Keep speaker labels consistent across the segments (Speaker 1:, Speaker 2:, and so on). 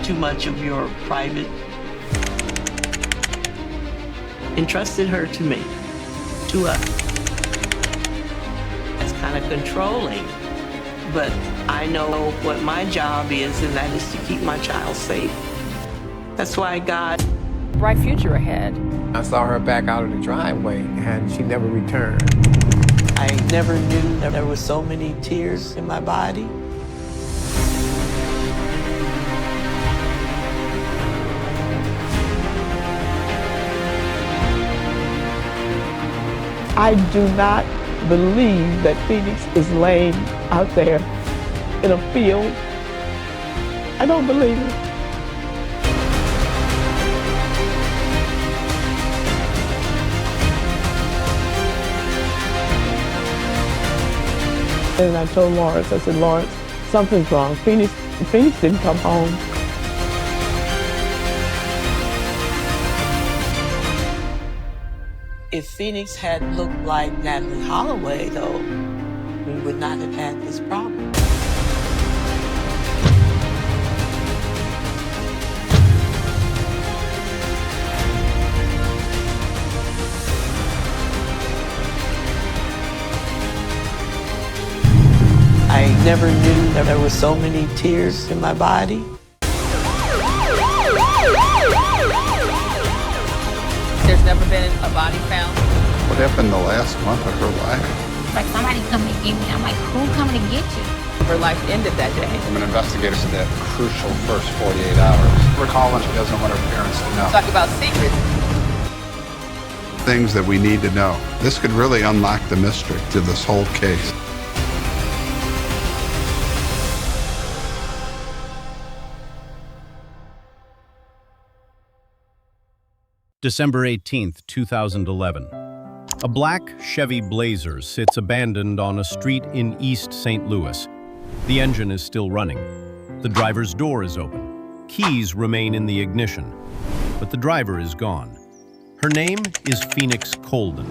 Speaker 1: too much of your private. Entrusted her to me, to us. It's kind of controlling, but I know what my job is, and that is to keep my child safe. That's why God.
Speaker 2: Bright future ahead.
Speaker 3: I saw her back out of the driveway, and she never returned.
Speaker 1: I never knew that there were so many tears in my body. I do not believe that Phoenix is laying out there in a field. I don't believe it. And I told Lawrence, I said, Lawrence, something's wrong. Phoenix didn't come home. If Phoenix had looked like Natalie Holloway, though, we would not have had this problem. I never knew that there were so many tears in my body.
Speaker 2: There's never been a body found.
Speaker 4: What happened the last month of her life?
Speaker 5: Like somebody come and get me. I'm like, who coming to get you?
Speaker 2: Her life ended that day.
Speaker 4: From an investigator to that crucial first 48 hours. We're calling, she doesn't want her parents to know.
Speaker 2: Talk about secrets.
Speaker 4: Things that we need to know. This could really unlock the mystery to this whole case.
Speaker 6: December 18th, 2011. A black Chevy Blazer sits abandoned on a street in East St. Louis. The engine is still running. The driver's door is open. Keys remain in the ignition, but the driver is gone. Her name is Phoenix Coldon.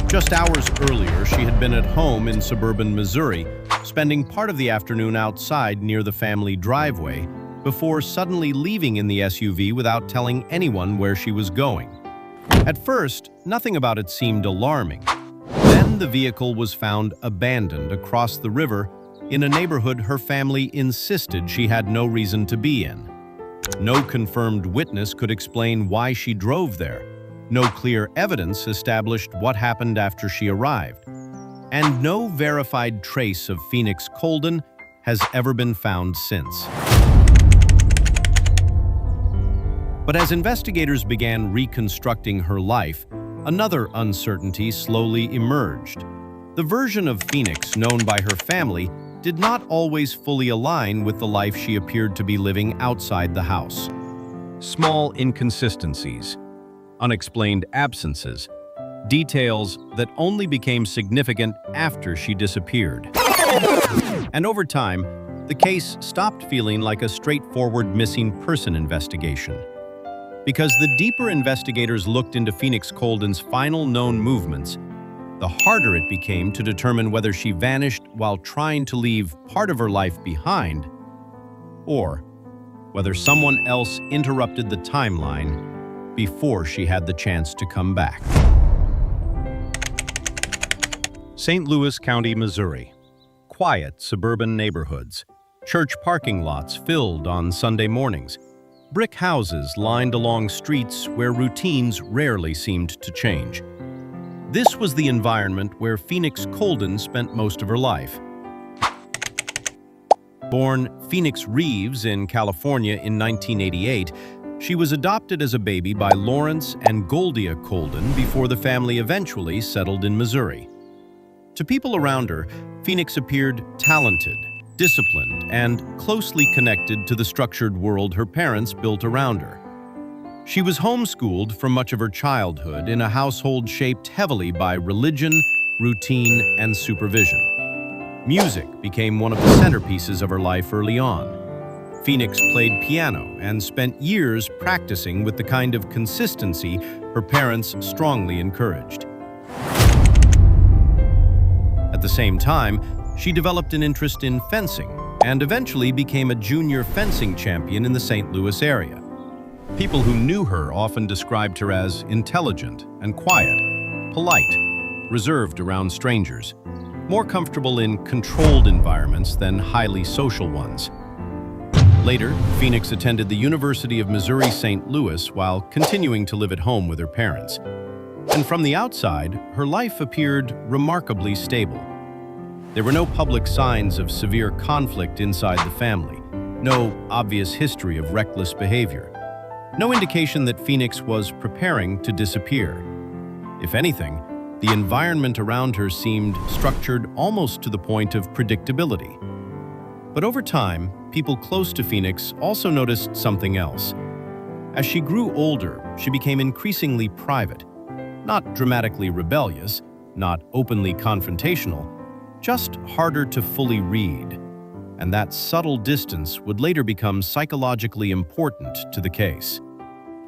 Speaker 6: Just hours earlier, she had been at home in suburban Missouri, spending part of the afternoon outside near the family driveway before suddenly leaving in the SUV without telling anyone where she was going. At first, nothing about it seemed alarming. Then the vehicle was found abandoned across the river in a neighborhood her family insisted she had no reason to be in. No confirmed witness could explain why she drove there. No clear evidence established what happened after she arrived. And no verified trace of Phoenix Coldon has ever been found since. But as investigators began reconstructing her life, another uncertainty slowly emerged. The version of Phoenix known by her family did not always fully align with the life she appeared to be living outside the house. Small inconsistencies, unexplained absences, details that only became significant after she disappeared. And over time, the case stopped feeling like a straightforward missing person investigation. Because the deeper investigators looked into Phoenix Coldon's final known movements, the harder it became to determine whether she vanished while trying to leave part of her life behind, or whether someone else interrupted the timeline before she had the chance to come back. St. Louis County, Missouri. Quiet suburban neighborhoods. Church parking lots filled on Sunday mornings. Brick houses lined along streets where routines rarely seemed to change. This was the environment where Phoenix Coldon spent most of her life. Born Phoenix Reeves in California in 1988, she was adopted as a baby by Lawrence and Goldia Coldon before the family eventually settled in Missouri. To people around her, Phoenix appeared talented, disciplined, and closely connected to the structured world her parents built around her. She was homeschooled for much of her childhood in a household shaped heavily by religion, routine, and supervision. Music became one of the centerpieces of her life early on. Phoenix played piano and spent years practicing with the kind of consistency her parents strongly encouraged. At the same time, she developed an interest in fencing and eventually became a junior fencing champion in the St. Louis area. People who knew her often described her as intelligent and quiet, polite, reserved around strangers, more comfortable in controlled environments than highly social ones. Later, Phoenix attended the University of Missouri St. Louis while continuing to live at home with her parents. And from the outside, her life appeared remarkably stable. There were no public signs of severe conflict inside the family, no obvious history of reckless behavior, no indication that Phoenix was preparing to disappear. If anything, the environment around her seemed structured almost to the point of predictability. But over time, people close to Phoenix also noticed something else. As she grew older, she became increasingly private, not dramatically rebellious, not openly confrontational, just harder to fully read. And that subtle distance would later become psychologically important to the case.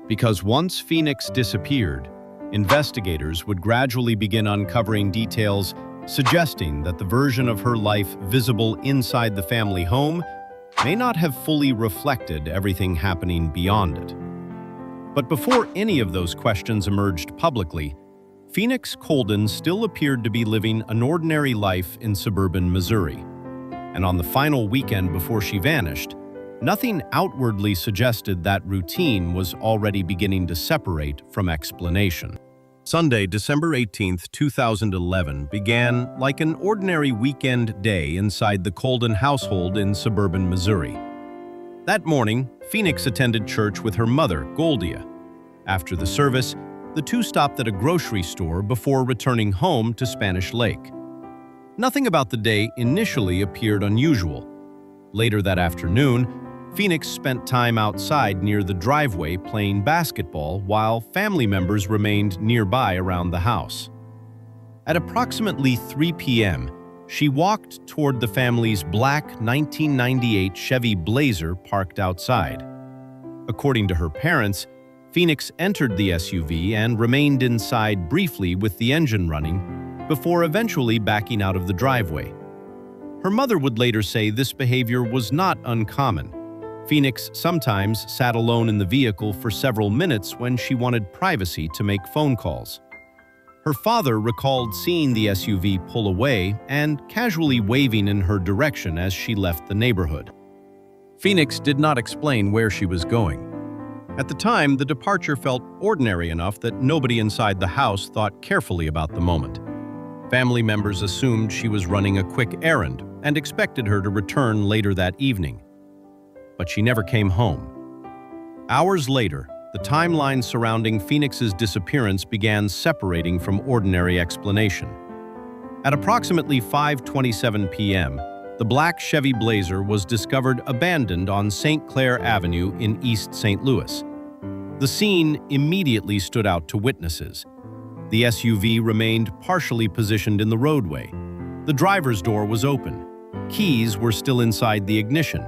Speaker 6: Because once Phoenix disappeared, investigators would gradually begin uncovering details suggesting that the version of her life visible inside the family home may not have fully reflected everything happening beyond it. But before any of those questions emerged publicly, Phoenix Coldon still appeared to be living an ordinary life in suburban Missouri. And on the final weekend before she vanished, nothing outwardly suggested that routine was already beginning to separate from explanation. Sunday, December 18, 2011, began like an ordinary weekend day inside the Coldon household in suburban Missouri. That morning, Phoenix attended church with her mother, Goldia. After the service, the two stopped at a grocery store before returning home to Spanish Lake. Nothing about the day initially appeared unusual. Later that afternoon, Phoenix spent time outside near the driveway playing basketball while family members remained nearby around the house. At approximately 3 p.m., she walked toward the family's black 1998 Chevy Blazer parked outside. According to her parents, Phoenix entered the SUV and remained inside briefly with the engine running before eventually backing out of the driveway. Her mother would later say this behavior was not uncommon. Phoenix sometimes sat alone in the vehicle for several minutes when she wanted privacy to make phone calls. Her father recalled seeing the SUV pull away and casually waving in her direction as she left the neighborhood. Phoenix did not explain where she was going. At the time, the departure felt ordinary enough that nobody inside the house thought carefully about the moment. Family members assumed she was running a quick errand and expected her to return later that evening. But she never came home. Hours later, the timeline surrounding Phoenix's disappearance began separating from ordinary explanation. At approximately 5:27 p.m., the black Chevy Blazer was discovered abandoned on St. Clair Avenue in East St. Louis. The scene immediately stood out to witnesses. The SUV remained partially positioned in the roadway. The driver's door was open. Keys were still inside the ignition.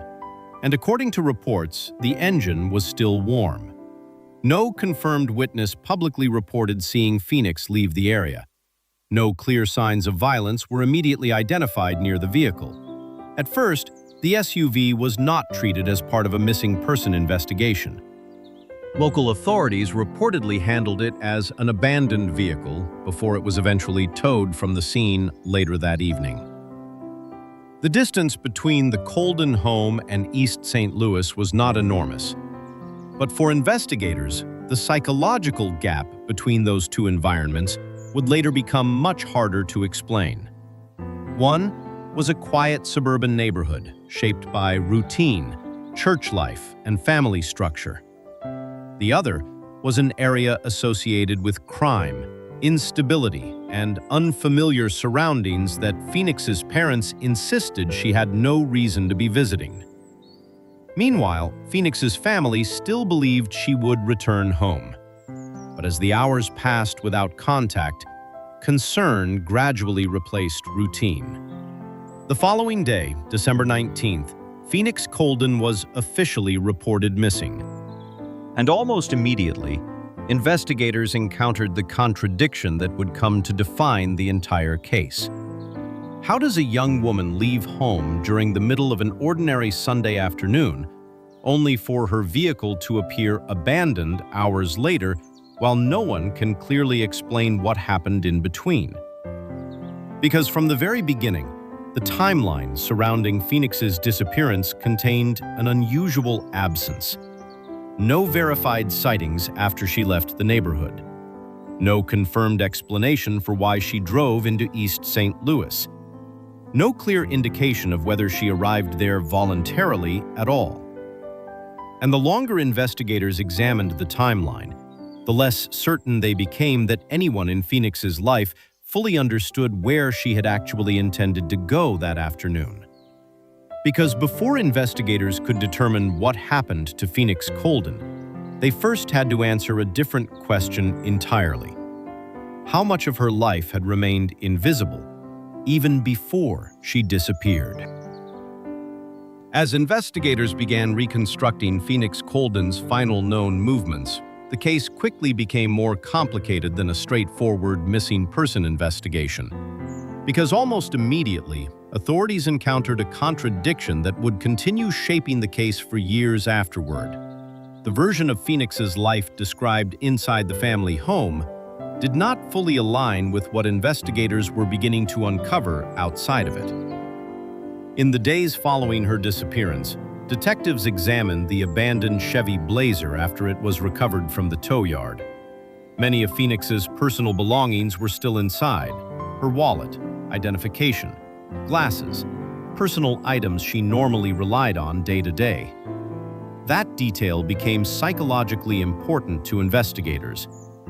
Speaker 6: And according to reports, the engine was still warm. No confirmed witness publicly reported seeing Phoenix leave the area. No clear signs of violence were immediately identified near the vehicle. At first, the SUV was not treated as part of a missing person investigation. Local authorities reportedly handled it as an abandoned vehicle before it was eventually towed from the scene later that evening. The distance between the Coldon home and East St. Louis was not enormous. But for investigators, the psychological gap between those two environments would later become much harder to explain. One was a quiet suburban neighborhood shaped by routine, church life, and family structure. The other was an area associated with crime, instability, and unfamiliar surroundings that Phoenix's parents insisted she had no reason to be visiting. Meanwhile, Phoenix's family still believed she would return home. But as the hours passed without contact, concern gradually replaced routine. The following day, December 19th, Phoenix Coldon was officially reported missing. And almost immediately, investigators encountered the contradiction that would come to define the entire case. How does a young woman leave home during the middle of an ordinary Sunday afternoon, only for her vehicle to appear abandoned hours later, while no one can clearly explain what happened in between? Because from the very beginning, the timeline surrounding Phoenix's disappearance contained an unusual absence. No verified sightings after she left the neighborhood. No confirmed explanation for why she drove into East St. Louis. No clear indication of whether she arrived there voluntarily at all. And the longer investigators examined the timeline, the less certain they became that anyone in Phoenix's life fully understood where she had actually intended to go that afternoon. Because before investigators could determine what happened to Phoenix Coldon, they first had to answer a different question entirely. How much of her life had remained invisible, even before she disappeared? As investigators began reconstructing Phoenix Coldon's final known movements, the case quickly became more complicated than a straightforward missing person investigation. Because almost immediately, authorities encountered a contradiction that would continue shaping the case for years afterward. The version of Phoenix's life described inside the family home did not fully align with what investigators were beginning to uncover outside of it. In the days following her disappearance, detectives examined the abandoned Chevy Blazer after it was recovered from the tow yard. Many of Phoenix's personal belongings were still inside: her wallet, identification, glasses, personal items she normally relied on day to day. That detail became psychologically important to investigators,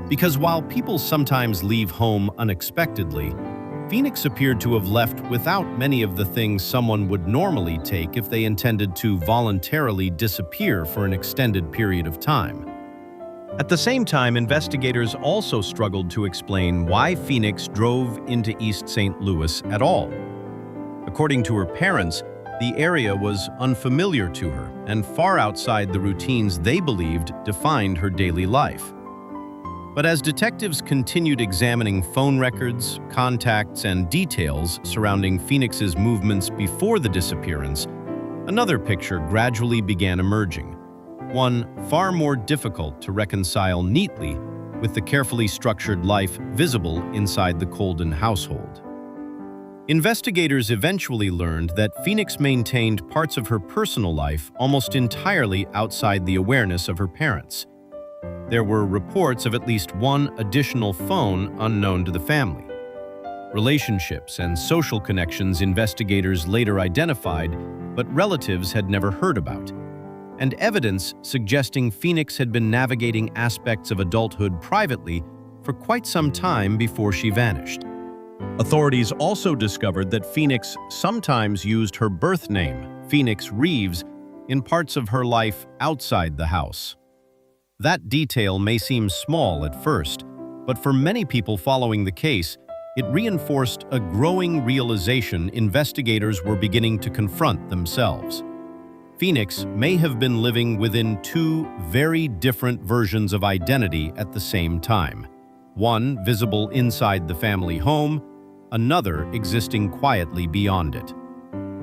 Speaker 6: because while people sometimes leave home unexpectedly, Phoenix appeared to have left without many of the things someone would normally take if they intended to voluntarily disappear for an extended period of time. At the same time, investigators also struggled to explain why Phoenix drove into East St. Louis at all. According to her parents, the area was unfamiliar to her and far outside the routines they believed defined her daily life. But as detectives continued examining phone records, contacts, and details surrounding Phoenix's movements before the disappearance, another picture gradually began emerging, one far more difficult to reconcile neatly with the carefully structured life visible inside the Coldon household. Investigators eventually learned that Phoenix maintained parts of her personal life almost entirely outside the awareness of her parents. There were reports of at least one additional phone unknown to the family. Relationships and social connections investigators later identified, but relatives had never heard about. And evidence suggesting Phoenix had been navigating aspects of adulthood privately for quite some time before she vanished. Authorities also discovered that Phoenix sometimes used her birth name, Phoenix Reeves, in parts of her life outside the house. That detail may seem small at first, but for many people following the case, it reinforced a growing realization investigators were beginning to confront themselves. Phoenix may have been living within two very different versions of identity at the same time. One visible inside the family home, another existing quietly beyond it.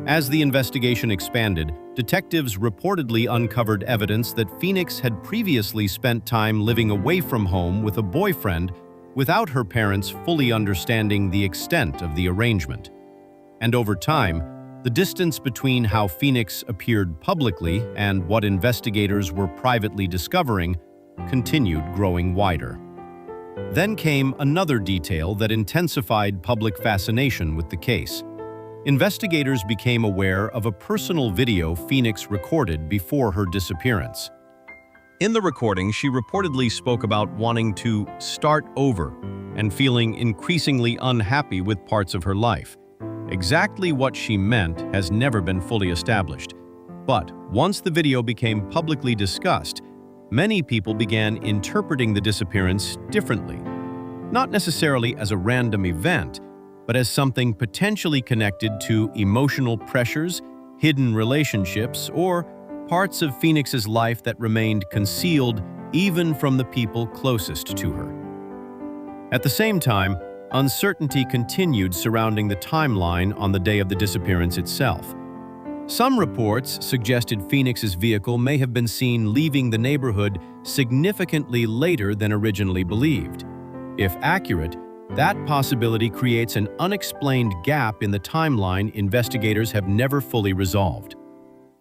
Speaker 6: As the investigation expanded, detectives reportedly uncovered evidence that Phoenix had previously spent time living away from home with a boyfriend without her parents fully understanding the extent of the arrangement. And over time, the distance between how Phoenix appeared publicly and what investigators were privately discovering continued growing wider. Then came another detail that intensified public fascination with the case. Investigators became aware of a personal video Phoenix recorded before her disappearance. In the recording, she reportedly spoke about wanting to start over and feeling increasingly unhappy with parts of her life. Exactly what she meant has never been fully established. But once the video became publicly discussed, many people began interpreting the disappearance differently. Not necessarily as a random event, but as something potentially connected to emotional pressures, hidden relationships, or parts of Phoenix's life that remained concealed even from the people closest to her. At the same time, uncertainty continued surrounding the timeline on the day of the disappearance itself. Some reports suggested Phoenix's vehicle may have been seen leaving the neighborhood significantly later than originally believed. If accurate, that possibility creates an unexplained gap in the timeline investigators have never fully resolved.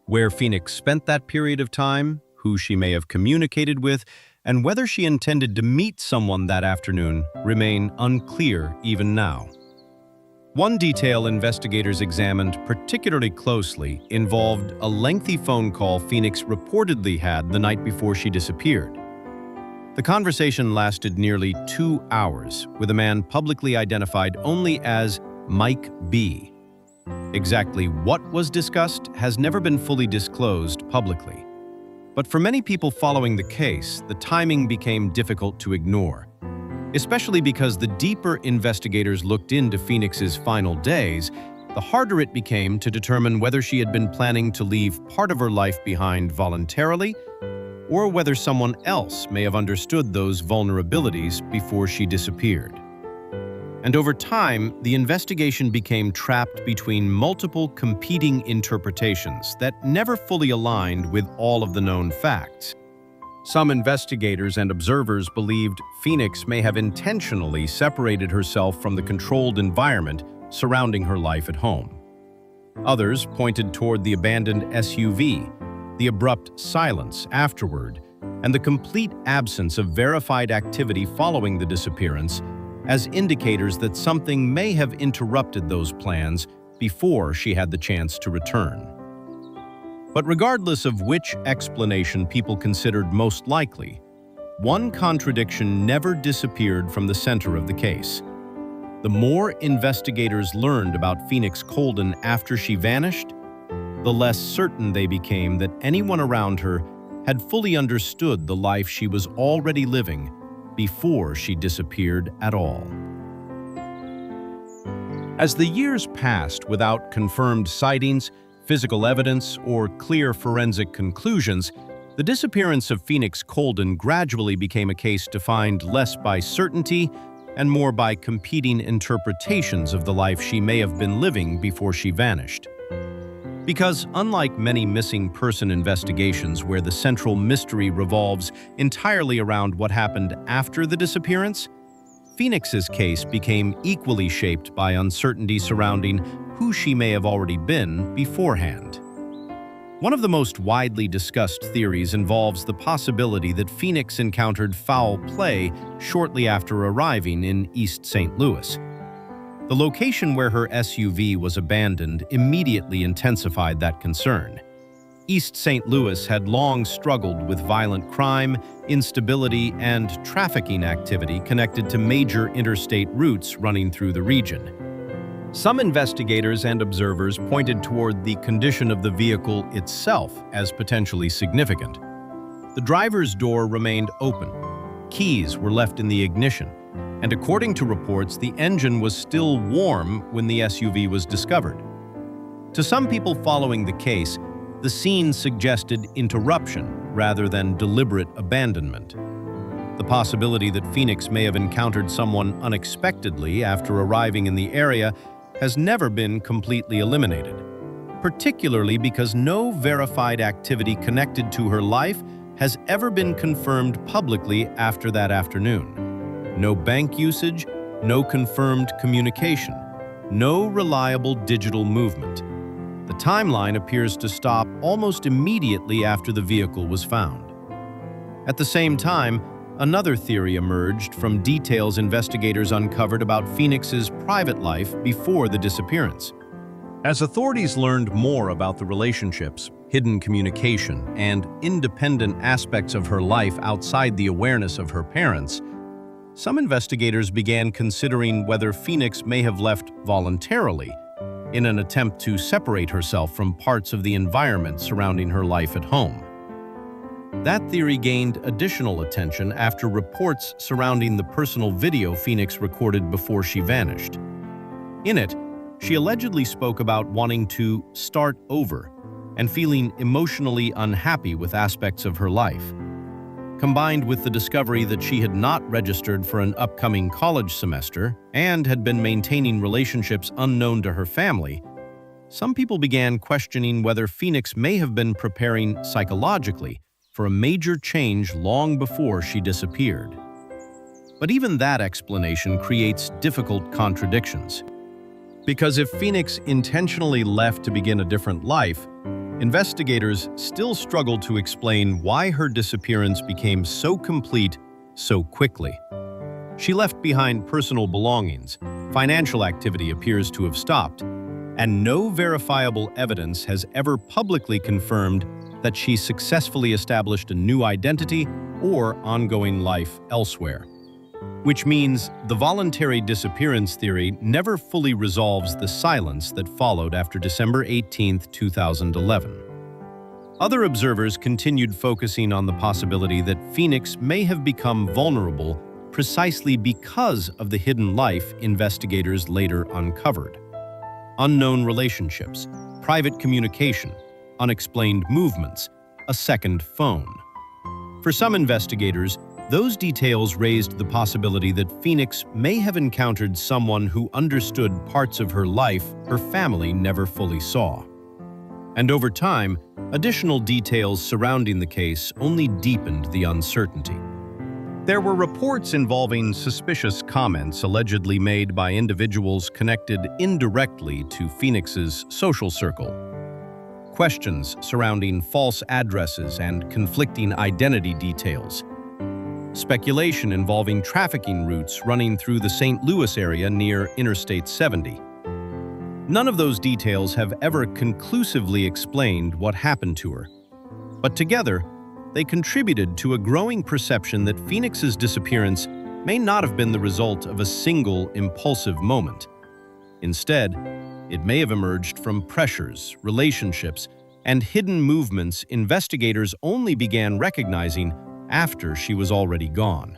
Speaker 6: Where Phoenix spent that period of time, who she may have communicated with, and whether she intended to meet someone that afternoon remain unclear even now. One detail investigators examined particularly closely involved a lengthy phone call Phoenix reportedly had the night before she disappeared. The conversation lasted nearly 2 hours, with a man publicly identified only as Mike B. Exactly what was discussed has never been fully disclosed publicly. But for many people following the case, the timing became difficult to ignore, especially because the deeper investigators looked into Phoenix's final days, the harder it became to determine whether she had been planning to leave part of her life behind voluntarily, or whether someone else may have understood those vulnerabilities before she disappeared. And over time, the investigation became trapped between multiple competing interpretations that never fully aligned with all of the known facts. Some investigators and observers believed Phoenix may have intentionally separated herself from the controlled environment surrounding her life at home. Others pointed toward the abandoned SUV, the abrupt silence afterward, and the complete absence of verified activity following the disappearance as indicators that something may have interrupted those plans before she had the chance to return. But regardless of which explanation people considered most likely, one contradiction never disappeared from the center of the case. The more investigators learned about Phoenix Coldon after she vanished, the less certain they became that anyone around her had fully understood the life she was already living before she disappeared at all. As the years passed without confirmed sightings, physical evidence, or clear forensic conclusions, the disappearance of Phoenix Coldon gradually became a case defined less by certainty and more by competing interpretations of the life she may have been living before she vanished. Because unlike many missing person investigations where the central mystery revolves entirely around what happened after the disappearance, Phoenix's case became equally shaped by uncertainty surrounding who she may have already been beforehand. One of the most widely discussed theories involves the possibility that Phoenix encountered foul play shortly after arriving in East St. Louis. The location where her SUV was abandoned immediately intensified that concern. East St. Louis had long struggled with violent crime, instability, and trafficking activity connected to major interstate routes running through the region. Some investigators and observers pointed toward the condition of the vehicle itself as potentially significant. The driver's door remained open, keys were left in the ignition, and according to reports, the engine was still warm when the SUV was discovered. To some people following the case, the scene suggested interruption rather than deliberate abandonment. The possibility that Phoenix may have encountered someone unexpectedly after arriving in the area has never been completely eliminated, particularly because no verified activity connected to her life has ever been confirmed publicly after that afternoon. No bank usage, no confirmed communication, no reliable digital movement. The timeline appears to stop almost immediately after the vehicle was found. At the same time, another theory emerged from details investigators uncovered about Phoenix's private life before the disappearance. As authorities learned more about the relationships, hidden communication, and independent aspects of her life outside the awareness of her parents, some investigators began considering whether Phoenix may have left voluntarily in an attempt to separate herself from parts of the environment surrounding her life at home. That theory gained additional attention after reports surrounding the personal video Phoenix recorded before she vanished. In it, she allegedly spoke about wanting to start over and feeling emotionally unhappy with aspects of her life. combined with the discovery that she had not registered for an upcoming college semester and had been maintaining relationships unknown to her family, some people began questioning whether Phoenix may have been preparing psychologically for a major change long before she disappeared. But even that explanation creates difficult contradictions. Because if Phoenix intentionally left to begin a different life, investigators still struggle to explain why her disappearance became so complete so quickly. She left behind personal belongings, financial activity appears to have stopped, and no verifiable evidence has ever publicly confirmed that she successfully established a new identity or ongoing life elsewhere. Which means the voluntary disappearance theory never fully resolves the silence that followed after December 18, 2011. Other observers continued focusing on the possibility that Phoenix may have become vulnerable precisely because of the hidden life investigators later uncovered. Unknown relationships, private communication, unexplained movements, a second phone. For some investigators, those details raised the possibility that Phoenix may have encountered someone who understood parts of her life her family never fully saw. And over time, additional details surrounding the case only deepened the uncertainty. There were reports involving suspicious comments allegedly made by individuals connected indirectly to Phoenix's social circle. Questions surrounding false addresses and conflicting identity details. Speculation involving trafficking routes running through the St. Louis area near Interstate 70. None of those details have ever conclusively explained what happened to her. But together, they contributed to a growing perception that Phoenix's disappearance may not have been the result of a single impulsive moment. Instead, it may have emerged from pressures, relationships, and hidden movements investigators only began recognizing after she was already gone.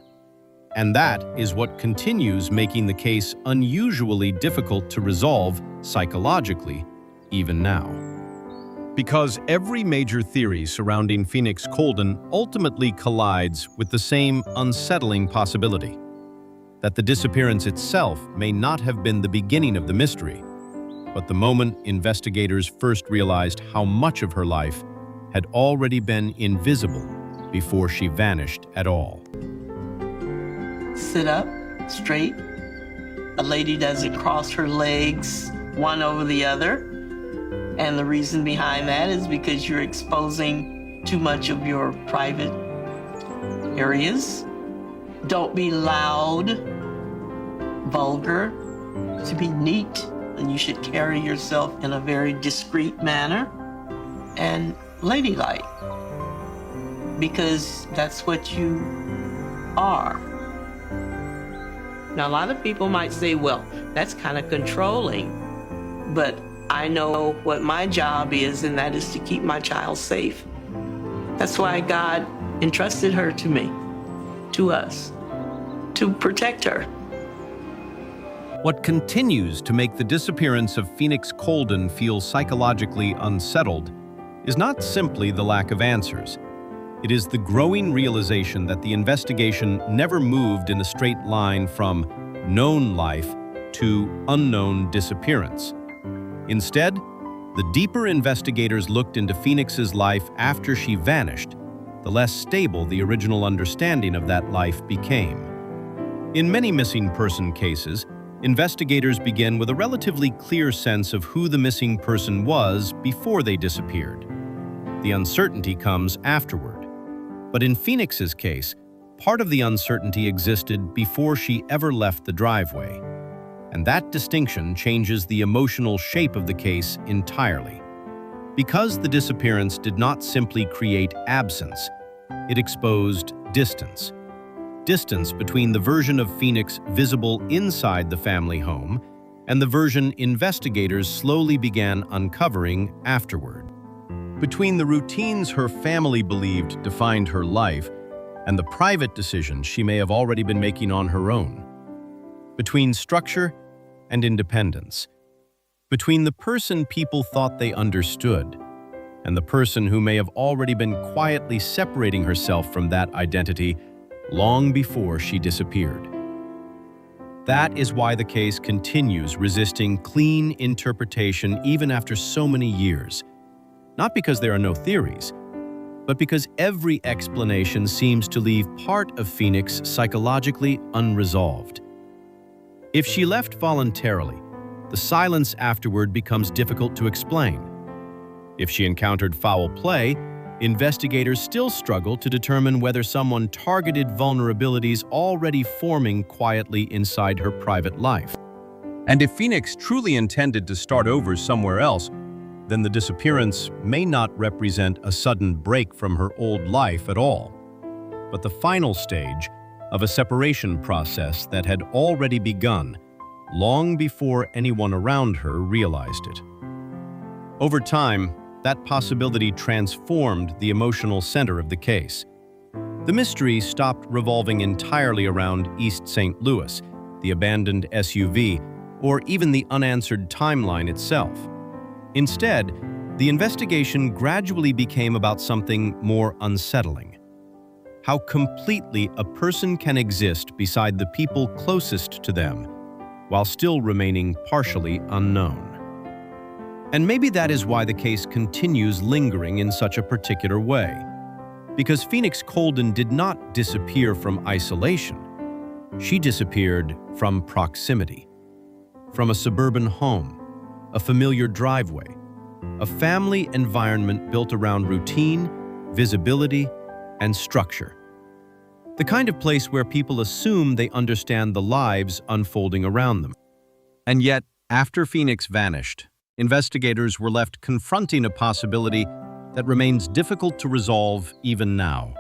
Speaker 6: And that is what continues making the case unusually difficult to resolve psychologically, even now. Because every major theory surrounding Phoenix Coldon ultimately collides with the same unsettling possibility, that the disappearance itself may not have been the beginning of the mystery, but the moment investigators first realized how much of her life had already been invisible before she vanished at all.
Speaker 1: Sit up straight. A lady doesn't cross her legs one over the other. And the reason behind that is because you're exposing too much of your private areas. Don't be loud, vulgar. To be neat, and you should carry yourself in a very discreet manner and ladylike, because that's what you are. Now, a lot of people might say, well, that's kind of controlling, but I know what my job is, and that is to keep my child safe. That's why God entrusted her to me, to us, to protect her.
Speaker 6: What continues to make the disappearance of Phoenix Coldon feel psychologically unsettled is not simply the lack of answers. It is the growing realization that the investigation never moved in a straight line from known life to unknown disappearance. Instead, the deeper investigators looked into Phoenix's life after she vanished, the less stable the original understanding of that life became. In many missing person cases, investigators begin with a relatively clear sense of who the missing person was before they disappeared. The uncertainty comes afterward. But in Phoenix's case, part of the uncertainty existed before she ever left the driveway. And that distinction changes the emotional shape of the case entirely. Because the disappearance did not simply create absence, it exposed distance. Distance between the version of Phoenix visible inside the family home and the version investigators slowly began uncovering afterward. Between the routines her family believed defined her life and the private decisions she may have already been making on her own. Between structure and independence. Between the person people thought they understood and the person who may have already been quietly separating herself from that identity long before she disappeared. That is why the case continues resisting clean interpretation even after so many years. Not because there are no theories, but because every explanation seems to leave part of Phoenix psychologically unresolved. If she left voluntarily, the silence afterward becomes difficult to explain. If she encountered foul play, investigators still struggle to determine whether someone targeted vulnerabilities already forming quietly inside her private life.
Speaker 7: And if Phoenix truly intended to start over somewhere else, then the disappearance may not represent a sudden break from her old life at all, but the final stage of a separation process that had already begun long before anyone around her realized it. Over time, that possibility transformed the emotional center of the case. The mystery stopped revolving entirely around East St. Louis, the abandoned SUV, or even the unanswered timeline itself. Instead, the investigation gradually became about something more unsettling: how completely a person can exist beside the people closest to them, while still remaining partially unknown. And maybe that is why the case continues lingering in such a particular way. Because Phoenix Coldon did not disappear from isolation. She disappeared from proximity. From a suburban home, a familiar driveway, a family environment built around routine, visibility, and structure. The kind of place where people assume they understand the lives unfolding around them. And yet, after Phoenix vanished, investigators were left confronting a possibility that remains difficult to resolve even now.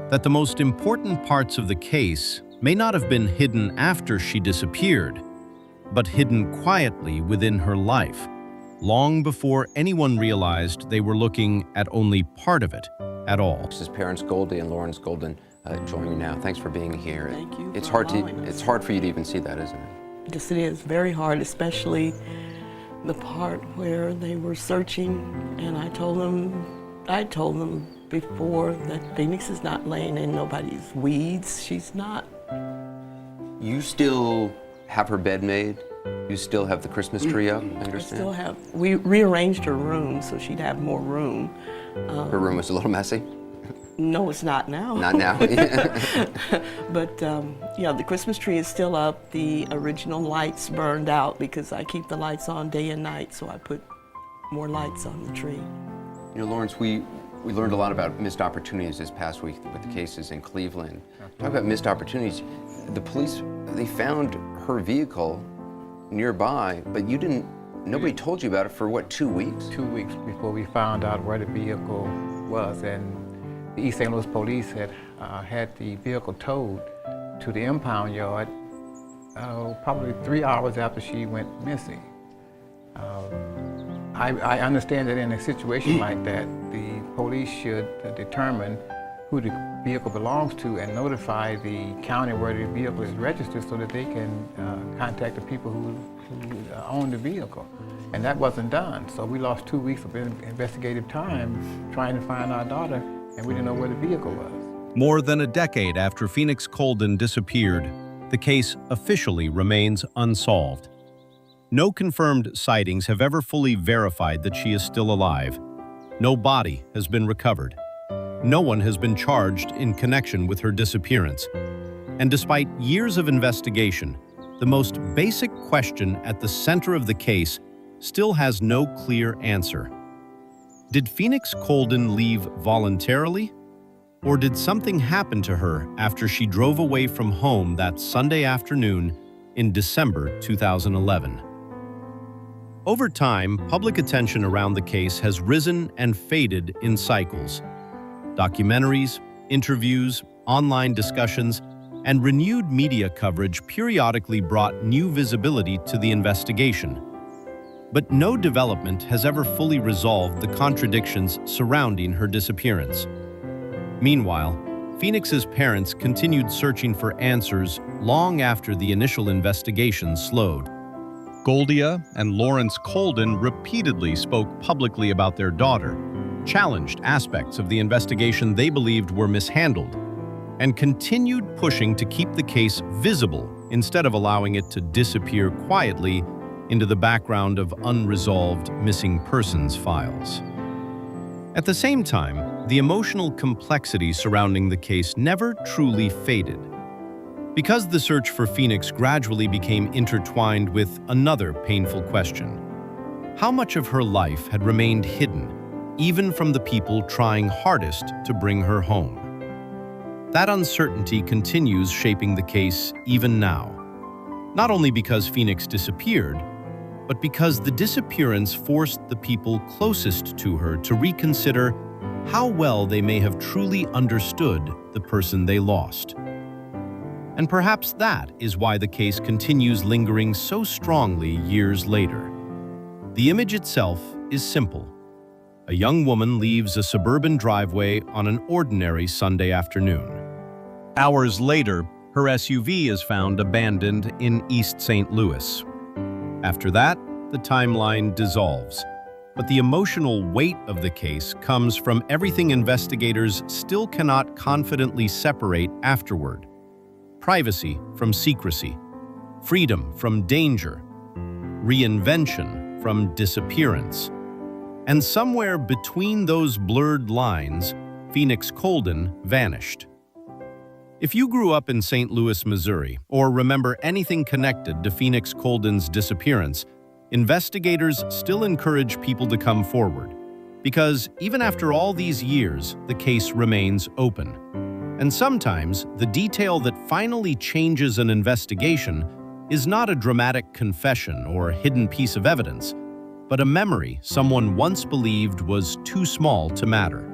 Speaker 7: That the most important parts of the case may not have been hidden after she disappeared, but hidden quietly within her life, long before anyone realized they were looking at only part of it at all.
Speaker 8: This is parents Goldie and Lawrence Coldon joining me now. Thanks for being here.
Speaker 1: Thank you
Speaker 8: It's
Speaker 1: for
Speaker 8: hard
Speaker 1: allowing us.
Speaker 8: it's hard for you to even see that, isn't it?
Speaker 1: Yes, it is very hard, especially the part where they were searching, and I told them before that Phoenix is not laying in nobody's weeds. She's not.
Speaker 8: You still have her bed made? You still have the Christmas tree up, I understand?
Speaker 1: We rearranged her room so she'd have more room.
Speaker 8: Her room was a little messy?
Speaker 1: No, it's not now.
Speaker 8: Not now.
Speaker 1: But yeah, the Christmas tree is still up. The original lights burned out because I keep the lights on day and night, so I put more lights on the tree.
Speaker 8: You know, Lawrence, we learned a lot about missed opportunities this past week with the cases in Cleveland. Talk about missed opportunities. The police, they found her vehicle nearby, but nobody told you about it for what, 2 weeks?
Speaker 3: 2 weeks before we found out where the vehicle was, and the East St. Louis police had had the vehicle towed to the impound yard probably 3 hours after she went missing. I understand that in a situation like that, the police should determine who the vehicle belongs to and notify the county where the vehicle is registered so that they can contact the people who own the vehicle. And that wasn't done. So we lost 2 weeks of investigative time trying to find our daughter, and we didn't know where the vehicle was.
Speaker 6: More than a decade after Phoenix Coldon disappeared, the case officially remains unsolved. No confirmed sightings have ever fully verified that she is still alive. No body has been recovered. No one has been charged in connection with her disappearance. And despite years of investigation, the most basic question at the center of the case still has no clear answer. Did Phoenix Coldon leave voluntarily? Or did something happen to her after she drove away from home that Sunday afternoon in December 2011? Over time, public attention around the case has risen and faded in cycles. Documentaries, interviews, online discussions, and renewed media coverage periodically brought new visibility to the investigation. But no development has ever fully resolved the contradictions surrounding her disappearance. Meanwhile, Phoenix's parents continued searching for answers long after the initial investigation slowed.
Speaker 7: Goldia and Lawrence Coldon repeatedly spoke publicly about their daughter, challenged aspects of the investigation they believed were mishandled, and continued pushing to keep the case visible instead of allowing it to disappear quietly into the background of unresolved missing persons files. At the same time, the emotional complexity surrounding the case never truly faded. Because the search for Phoenix gradually became intertwined with another painful question: how much of her life had remained hidden, even from the people trying hardest to bring her home? That uncertainty continues shaping the case even now. Not only because Phoenix disappeared, but because the disappearance forced the people closest to her to reconsider how well they may have truly understood the person they lost. And perhaps that is why the case continues lingering so strongly years later. The image itself is simple. A young woman leaves a suburban driveway on an ordinary Sunday afternoon. Hours later, her SUV is found abandoned in East St. Louis. After that, the timeline dissolves. But the emotional weight of the case comes from everything investigators still cannot confidently separate afterward: privacy from secrecy, freedom from danger, reinvention from disappearance. And somewhere between those blurred lines, Phoenix Coldon vanished. If you grew up in St. Louis, Missouri, or remember anything connected to Phoenix Coldon's disappearance, investigators still encourage people to come forward, because even after all these years, the case remains open. And sometimes, the detail that finally changes an investigation is not a dramatic confession or hidden piece of evidence, but a memory someone once believed was too small to matter.